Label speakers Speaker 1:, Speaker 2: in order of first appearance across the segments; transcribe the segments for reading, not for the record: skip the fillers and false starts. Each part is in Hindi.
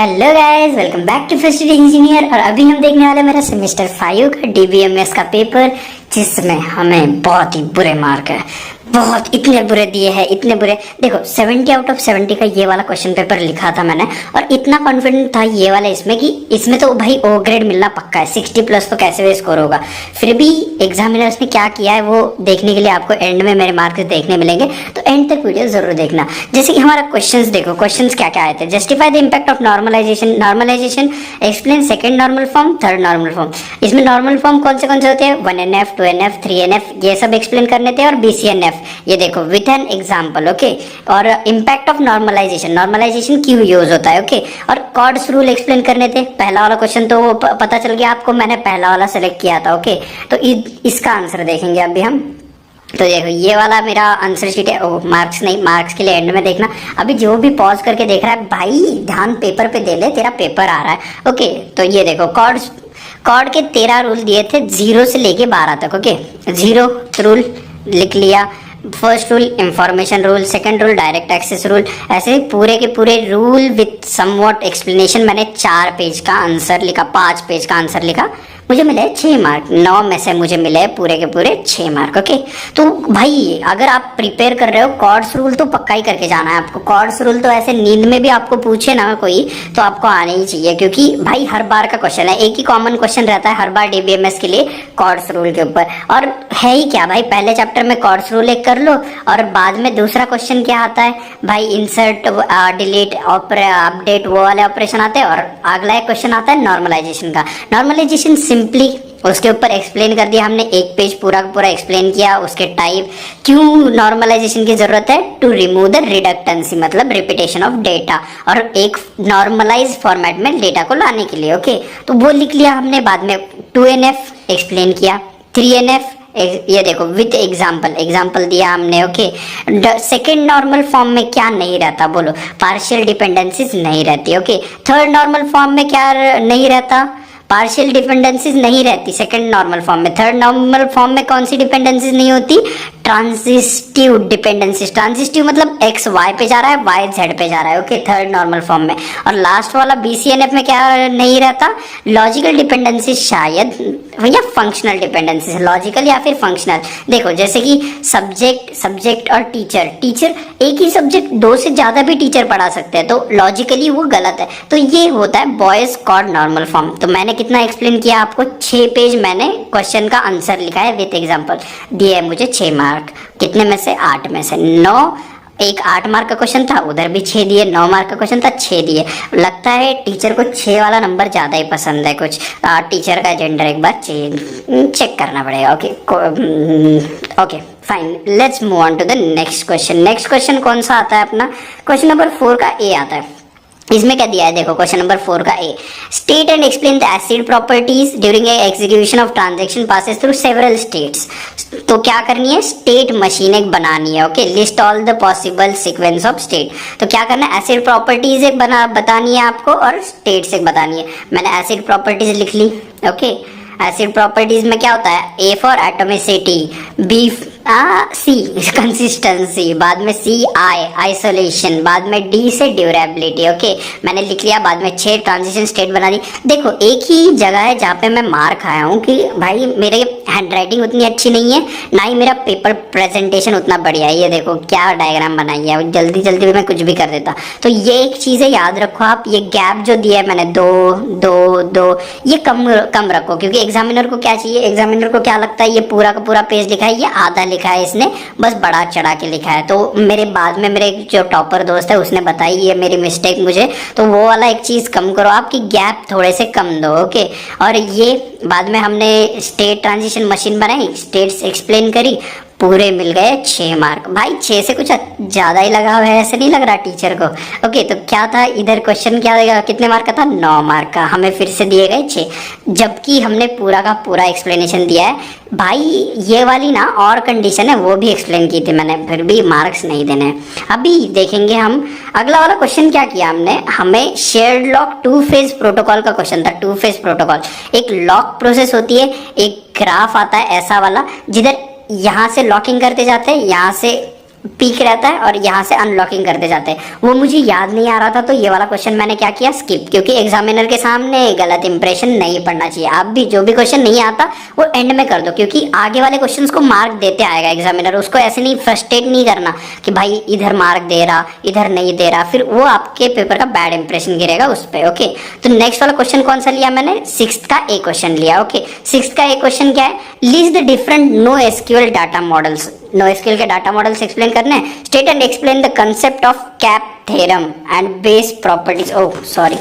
Speaker 1: Hello guys, welcome back to first year engineer. और अभी हम देखने वाले मेरा सेमेस्टर 5 का डीबीएमएस का पेपर, जिसमें हमें बहुत ही बुरे मार्क है। बहुत इतने बुरे दिए हैं, इतने बुरे। देखो 70 आउट ऑफ 70 का ये वाला क्वेश्चन पेपर लिखा था मैंने, और इतना कॉन्फिडेंट था ये वाला इसमें कि इसमें तो भाई ओ ग्रेड मिलना पक्का है। 60 प्लस तो कैसे भी स्कोर होगा। फिर भी एग्जामिनर्स ने क्या किया है वो देखने के लिए आपको एंड में मेरे मार्क्स देखने मिलेंगे, तो एंड तक वीडियो जरूर देखना। जैसे कि हमारा क्वेश्चंस देखो, क्वेश्चंस क्या क्या आए थे। Justify the impact of normalization, explain second normal form, third normal form. इसमें नॉर्मल फॉर्म कौन से होते हैं? 1NF, 2NF, 3NF, ये सब एक्सप्लेन करने थे। और BCNF ये देखो विथ एन एग्जाम्पल, ओके। और इम्पैक्ट ऑफ नॉर्मलाइजेशन क्यों यूज होता है, ओके। और कॉर्ड्स रूल एक्सप्लेन करने थे। पहला वाला क्वेश्चन तो पता चल गया आपको, मैंने पहला वाला सेलेक्ट किया था, ओके। तो इसका आंसर देखेंगे अभी हम। तो देखो ये वाला मेरा आंसर शीट है। ओ मार्क्स नहीं, मार्क्स के लिए एंड में देखना। अभी जो भी पॉज करके देख रहा है भाई, ध्यान पेपर पे दे ले, तेरा पेपर आ रहा है, ओके। तो ये देखो कॉर्ड के 13 रूल दिए थे, 0 से लेके 12 तक, ओके। 0 रूल लिख लिया। First rule information rule, second rule direct access rule, ऐसे पूरे के पूरे रूल विथ समवॉट एक्सप्लेनेशन। मैंने 4 पेज का आंसर लिखा, 5 पेज का आंसर लिखा। मुझे मिले 6 मार्क, 9 में से मुझे मिले पूरे के पूरे 6 मार्क, ओके। तो भाई अगर आप प्रिपेयर कर रहे हो, कॉर्ड्स रूल तो पक्का ही करके जाना है आपको। कॉर्ड्स रूल तो ऐसे नींद में भी आपको पूछे ना कोई, तो आपको आने ही चाहिए, क्योंकि भाई हर बार का क्वेश्चन है। एक ही कॉमन क्वेश्चन रहता है हर बार डीबीएमएस के लिए, कॉर्ड्स रूल के ऊपर। और है ही क्या भाई, पहले चैप्टर में कॉर्ड्स रूल एक कर लो, और बाद में दूसरा क्वेश्चन क्या आता है भाई, इंसर्ट, डिलीट, अपडेट, वो वाले ऑपरेशन आते हैं। और अगला एक क्वेश्चन आता है नॉर्मलाइजेशन का। नॉर्मलाइजेशन सिंपली उसके ऊपर एक्सप्लेन कर दिया हमने, एक पेज पूरा पूरा एक्सप्लेन किया उसके टाइप। क्यों नॉर्मलाइजेशन की जरूरत है? टू रिमूव द रिडक्टेंसी, मतलब रिपीटेशन ऑफ डेटा, और एक नॉर्मलाइज फॉर्मेट में डेटा को लाने के लिए, ओके। तो वो लिख लिया हमने। बाद में 2NF एक्सप्लेन किया, 3NF ये देखो विथ एग्जाम्पल दिया हमने, ओके। सेकेंड नॉर्मल फॉर्म में क्या नहीं रहता बोलो? पार्शियल डिपेंडेंसीज नहीं रहती, ओके। थर्ड नॉर्मल फॉर्म में क्या नहीं रहता? पार्शियल डिपेंडेंसीज नहीं रहती सेकंड नॉर्मल फॉर्म में। थर्ड नॉर्मल फॉर्म में कौन सी डिपेंडेंसीज नहीं होती? Transitive dependencies. ट्रांजिस्टिव मतलब x y पे जा रहा है, y z पे जा रहा है, ओके, थर्ड नॉर्मल फॉर्म में। और लास्ट वाला BCNF में क्या नहीं रहता? लॉजिकल डिपेंडेंसीज शायद, या फंक्शनल डिपेंडेंसीज, लॉजिकल या फिर फंक्शनल। देखो जैसे कि सब्जेक्ट और टीचर एक ही सब्जेक्ट 2 से ज्यादा भी टीचर पढ़ा सकते हैं, तो लॉजिकली वो गलत है। तो ये होता है बॉयज कॉर्ड नॉर्मल फॉर्म। तो मैंने कितना एक्सप्लेन किया आपको? 6 पेज मैंने क्वेश्चन का आंसर लिखा है विथ एग्जांपल। दिए है मुझे 6 मार्क। कितने में से? 8 में से 9। एक 8 मार्क का क्वेश्चन था, उधर भी 6 दिए। 9 मार्क का क्वेश्चन था, 6 दिए। लगता है टीचर को 6 वाला नंबर ज्यादा ही पसंद है कुछ। टीचर का जेंडर एक बार चेक करना पड़ेगा, okay fine. Let's move on to the next question. Next question कौन सा आता है अपना? क्वेश्चन नंबर 4 का ए आता है। इसमें क्या दिया है देखो, क्वेश्चन नंबर 4 का A. State and explain the ACID properties during execution of transaction passes through several states. तो क्या करनी है? स्टेट मशीन एक बनानी है, okay. List all the possible sequence of state. तो क्या करना है? एसिड प्रॉपर्टीज एक बतानी है आपको, और स्टेट्स एक बतानी है। मैंने एसिड प्रॉपर्टीज लिख ली, ओके। एसिड प्रॉपर्टीज में क्या होता है? A for atomicity, B C consistency, बाद में सी आइसोलेशन, बाद में डी से ड्यूरेबिलिटी, ओके। मैंने लिख लिया। बाद में 6 ट्रांजिशन स्टेट बना दी। देखो एक ही जगह है जहाँ पे मैं मार खाया हूँ कि भाई मेरे हैंडराइटिंग उतनी अच्छी नहीं है, ना ही मेरा पेपर प्रेजेंटेशन उतना बढ़िया है। ये देखो क्या डायग्राम बनाई है, जल्दी जल्दी में मैं कुछ भी कर देता। तो ये एक चीज़ है, याद रखो आप। ये गैप जो दिया है मैंने 2 ये कम रखो, क्योंकि एग्जामिनर को क्या चाहिए? एग्जामिनर को क्या लगता है? ये पूरा का पूरा पेज लिखा है, ये आधा लिखा है इसने, बस बड़ा चढ़ा के लिखा है। तो मेरे बाद में मेरे जो टॉपर दोस्त है उसने बताई ये मेरी मिस्टेक मुझे, तो वो वाला एक चीज कम करो आपकी, गैप थोड़े से कम दो, ओके। और ये बाद में हमने स्टेट ट्रांजिशन मशीन बनाई, स्टेट्स एक्सप्लेन करी, पूरे मिल गए 6 मार्क। भाई 6 से कुछ ज्यादा ही लगा हुआ है, ऐसे नहीं लग रहा टीचर को, ओके। तो क्या था इधर क्वेश्चन, क्या देगा? कितने मार्क का था? 9 मार्क का। हमें फिर से दिए गए 6, जबकि हमने पूरा का पूरा एक्सप्लेनेशन दिया है। भाई ये वाली ना और कंडीशन है, वो भी एक्सप्लेन की थी मैंने, फिर भी मार्क्स नहीं देने। अभी देखेंगे हम अगला वाला क्वेश्चन क्या किया हमने। हमें शेयर्ड लॉक 2 फेज प्रोटोकॉल का क्वेश्चन था। 2 फेज प्रोटोकॉल एक लॉक प्रोसेस होती है, एक ग्राफ आता है ऐसा वाला, जिधर यहाँ से लॉकिंग करते जाते हैं, यहाँ से पीक रहता है और यहाँ से अनलॉकिंग करते जाते हैं। वो मुझे याद नहीं आ रहा था तो ये वाला क्वेश्चन मैंने क्या किया, स्किप, क्योंकि एग्जामिनर के सामने गलत इंप्रेशन नहीं पड़ना चाहिए। आप भी जो भी क्वेश्चन नहीं आता वो एंड में कर दो, क्योंकि आगे वाले क्वेश्चन को मार्क देते आएगा एग्जामिनर। उसको ऐसे नहीं फ्रस्ट्रेट नहीं करना कि भाई इधर मार्क दे रहा इधर नहीं दे रहा, फिर वो आपके पेपर का बैड इंप्रेशन गिरेगा उस पर। ओके, तो नेक्स्ट वाला क्वेश्चन कौन सा लिया मैंने, 6th का ए क्वेश्चन लिया। ओके, 6th का ए क्वेश्चन क्या है, list the different no SQL data models. No SQL के डाटा मॉडल्स एक्सप्लेन करने हैं। State and explain the concept of CAP theorem and BASE properties. Oh sorry,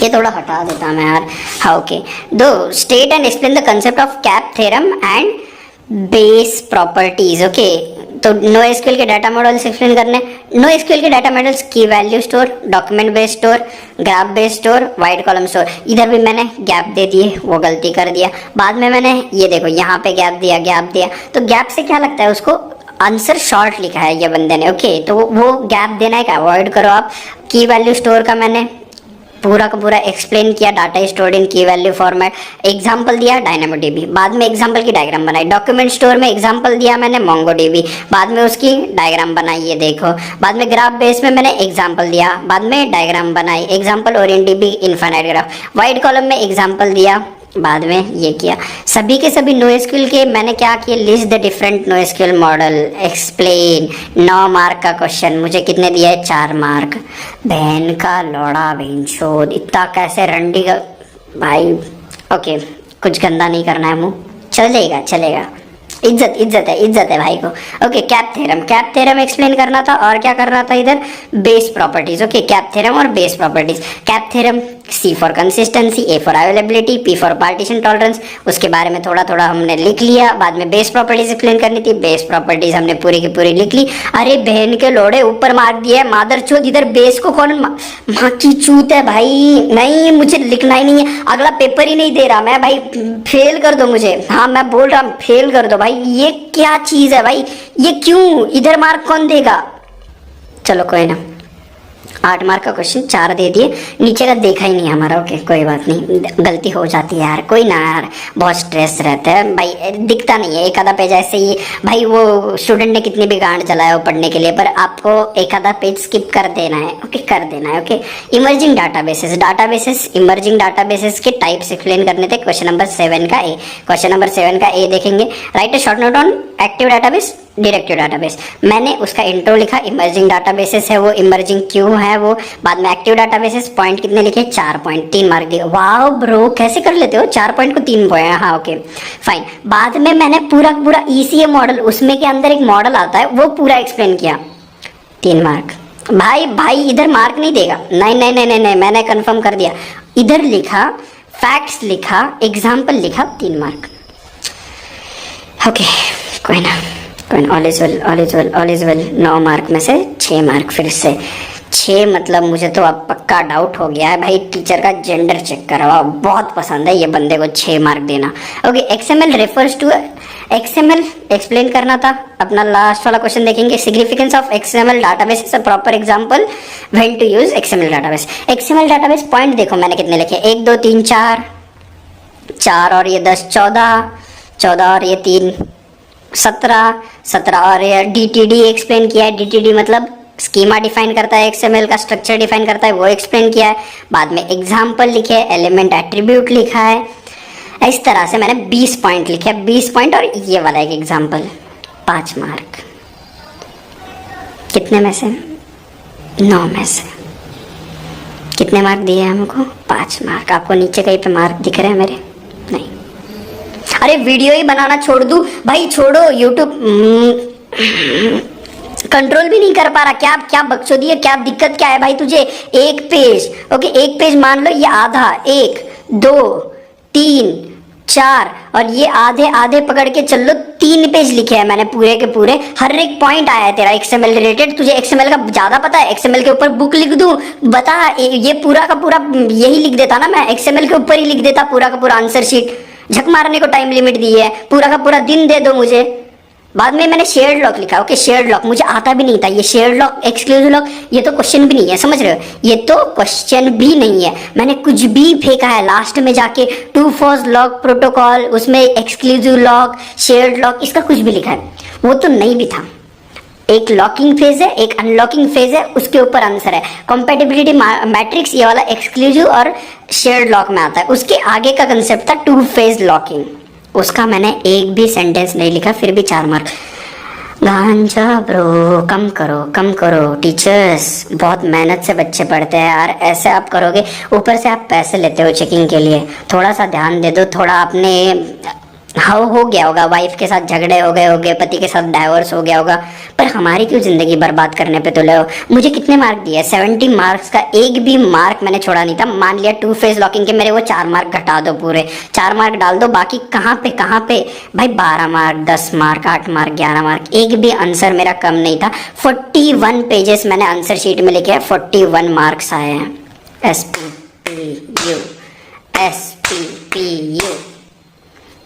Speaker 1: ये थोड़ा हटा देता मैं यार। हाँ ओके, दो state and explain the concept of CAP theorem and BASE properties. Okay, तो नो एसक्यूएल के डाटा मॉडल्स एक्सप्लेन करने। नो एसक्यूएल के डाटा मॉडल्स की value store, document based store, graph based store, wide column store. इधर भी मैंने गैप दे दिए, वो गलती कर दिया। बाद में मैंने ये देखो यहाँ पे गैप दिया। तो गैप से क्या लगता है, उसको आंसर शॉर्ट लिखा है ये बंदे ने। ओके, तो वो गैप देना है, अवॉइड करो आप। की वैल्यू स्टोर का मैंने पूरा का पूरा एक्सप्लेन किया, डाटा स्टोर्ड इन की वैल्यू फॉर्मेट। एग्जांपल दिया डायनामोडीबी, बाद में एग्जांपल की डायग्राम बनाई। डॉक्यूमेंट स्टोर में एग्जांपल दिया मैंने मोंगोडीबी, बाद में उसकी डायग्राम बनाई, ये देखो। बाद में ग्राफ बेस में मैंने एग्जांपल दिया, बाद में डायग्राम बनाई। Example OrientDB, infinite graph. Wide column में एग्जांपल दिया, बाद में ये किया। सभी के सभी नो एसक्यूएल के मैंने क्या किया, list the different no SQL model, explain. 9 mark का क्वेश्चन, मुझे कितने दिया है, 4 मार्क। बहन का लोड़ा बेंचोद, इतना कैसे रंडी का भाई। ओके, कुछ गंदा नहीं करना है मुंह, चलेगा। इज्जत है भाई को। ओके, कैप थ्योरम एक्सप्लेन करना था, और क्या करना था इधर, BASE properties. Okay, CAP theorem और BASE properties. CAP theorem, C for consistency, A for availability, P for partition tolerance, उसके बारे में थोड़ा थोड़ा हमने लिख लिया। बाद में बेस प्रॉपर्टीज एक्सप्लेन करनी थी, बेस प्रॉपर्टीज हमने पूरी की पूरी लिख ली। अरे बहन के लोड़े, ऊपर मार्क दिया है मादर चोद, इधर बेस को कौन माँ की चूत है भाई। नहीं, मुझे लिखना ही नहीं है, अगला पेपर ही नहीं दे रहा मैं भाई, फेल कर दो मुझे। हाँ मैं बोल रहा हूँ, फेल कर दो भाई। ये क्या चीज है भाई, ये क्यों, इधर मार्क कौन देगा। चलो कोई ना, 8 मार्क का क्वेश्चन 4 दे दिए, नीचे का देखा ही नहीं हमारा। ओके कोई बात नहीं, गलती हो जाती है यार, कोई ना यार, बहुत स्ट्रेस रहता है भाई, दिखता नहीं है एक आधा पेज ऐसे ही। भाई वो स्टूडेंट ने कितनी भी गांड चलाया हो पढ़ने के लिए, पर आपको एक आधा पेज स्किप कर देना है। ओके, कर देना है। Okay, emerging databases, emerging databases के टाइप्स एक्सप्लेन करने थे। क्वेश्चन नंबर 7 का ए देखेंगे। Right a short note on active database, directive database. मैंने उसका इंट्रो लिखा, इमर्जिंग डाटाबेसेस है वो, इमर्जिंग क्यों है वो। बाद में एक्टिव डाटाबेसेस, पॉइंट कितने लिखे, 4 पॉइंट, 3 मार्क दिए। वाह ब्रो, कैसे कर लेते हो 4 पॉइंट को 3 पॉइंट। हाँ ओके फाइन। बाद में मैंने पूरा ECA मॉडल, उसमें के अंदर एक मॉडल आता है, वो पूरा एक्सप्लेन किया, 3 मार्क। भाई इधर मार्क नहीं देगा, नहीं, मैंने कंफर्म कर दिया। इधर लिखा, फैक्ट्स लिखा, एग्जाम्पल लिखा, 3 मार्क। ओके कोई ना, ऑल इज वेल। 9 मार्क में से 6 मार्क, फिर से 6, मतलब मुझे तो अब पक्का डाउट हो गया है भाई, टीचर का जेंडर चेक करवाओ। बहुत पसंद है ये बंदे को 6 मार्क देना। Okay, XML refers to, XML explain करना था। अपना लास्ट वाला क्वेश्चन देखेंगे, significance of XML database is a proper example when to use XML database. XML database point देखो मैंने कितने लिखे, 1 2 3 4 और ये 10 14 और ये 3 17 और ये DTD एक्सप्लेन किया है। DTD मतलब स्कीमा डिफाइन करता है, XML का स्ट्रक्चर डिफाइन करता है, वो एक्सप्लेन किया है। बाद में एग्जाम्पल लिखे, एलिमेंट एट्रीब्यूट लिखा है। इस तरह से मैंने 20 पॉइंट लिखे, 20 पॉइंट और ये वाला एक एग्जाम्पल, 5 मार्क। कितने में से, 9 में से। कितने मार्क दिए हमको, 5 मार्क। आपको नीचे कहीं पे मार्क दिख रहे हैं मेरे, नहीं। अरे वीडियो ही बनाना छोड़ दूं भाई, छोड़ो यूट्यूब कंट्रोल भी नहीं कर पा रहा। क्या बकचोदी है, क्या दिक्कत क्या है भाई तुझे। एक पेज, ओके एक पेज मान लो ये आधा, 1 2 3 4 और ये आधे पकड़ के चल लो, 3 पेज लिखे हैं मैंने पूरे के पूरे। हर एक पॉइंट आया है तेरा XML रिलेटेड। तुझे XML का ज्यादा पता है, XML के ऊपर बुक लिख दूं, बता। ये पूरा का पूरा यही लिख देता ना मैं, XML के ऊपर ही लिख देता पूरा का पूरा आंसर शीट। झक मारने को टाइम लिमिट दी है, पूरा का पूरा दिन दे दो मुझे। बाद में मैंने शेयर्ड लॉक लिखा। ओके, शेयर्ड लॉक मुझे आता भी नहीं था। ये शेयर्ड लॉक, एक्सक्लूसिव लॉक, ये तो क्वेश्चन भी नहीं है, समझ रहे हो, ये तो क्वेश्चन भी नहीं है। मैंने कुछ भी फेंका है लास्ट में जाके, 2 फोर्स लॉक प्रोटोकॉल, उसमें एक्सक्लूसिव लॉक, शेयर्ड लॉक, इसका कुछ भी लिखा है, वो तो नहीं भी था। एक लॉकिंग फेज है, एक अनलॉकिंग फेज है, उसके ऊपर आंसर है। कॉम्पेटिबिलिटी मैट्रिक्स ये वाला एक्सक्लूसिव और शेयर्ड लॉक में आता है। उसके आगे का कंसेप्ट था टू फेज लॉकिंग, उसका मैंने एक भी सेंटेंस नहीं लिखा, फिर भी 4 मार्क। गांजा ब्रो, कम करो टीचर्स, बहुत मेहनत से बच्चे पढ़ते हैं यार, ऐसे आप करोगे, ऊपर से आप पैसे लेते हो चेकिंग के लिए, थोड़ा सा ध्यान दे दो, थोड़ा अपने हाँ हो गया होगा, वाइफ के साथ झगड़े हो गए होंगे, पति के साथ डाइवोर्स हो गया होगा, पर हमारी क्यों जिंदगी बर्बाद करने पे तुले हो। मुझे कितने मार्क दिए, 70 मार्क्स का एक भी मार्क मैंने छोड़ा नहीं था। मान लिया टू फेज लॉकिंग के मेरे वो 4 मार्क घटा दो, पूरे 4 मार्क डाल दो, बाकी कहाँ पे भाई 12 मार्क, 10 मार्क, 8 मार्क, 11 मार्क, एक भी आंसर मेरा कम नहीं था। 41 पेजेस मैंने आंसर शीट में लिखे हैं, 41 मार्क्स आए हैं। SPPU।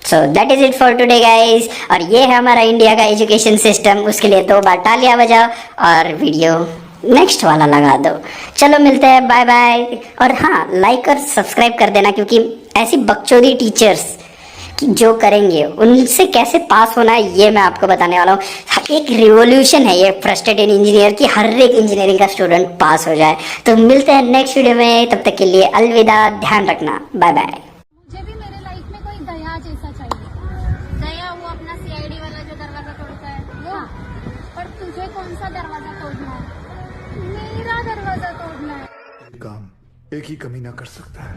Speaker 1: So that is it for today guys. और ये है हमारा इंडिया का एजुकेशन सिस्टम, उसके लिए 2 बार तालियां बजाओ और वीडियो नेक्स्ट वाला लगा दो। चलो मिलते हैं, बाय बाय। और हाँ, लाइक और सब्सक्राइब कर देना, क्योंकि ऐसी बकचोदी टीचर्स जो करेंगे उनसे कैसे पास होना है ये मैं आपको बताने वाला हूँ। एक रिवॉल्यूशन है ये फ्रस्ट्रेटेड इंजीनियर की, हर एक इंजीनियरिंग का स्टूडेंट पास हो जाए। तो मिलते हैं नेक्स्ट वीडियो में, तब तक के लिए अलविदा, ध्यान रखना, बाय बाय।
Speaker 2: मुझे भी मेरे लाइफ में कोई दया जैसा चाहिए। दया वो अपना सीआईडी वाला जो दरवाजा तोड़ता है वो। पर तुझे कौन सा दरवाजा तोड़ना है? मेरा दरवाजा तोड़ना है।
Speaker 3: काम एक ही कमी ना कर सकता है।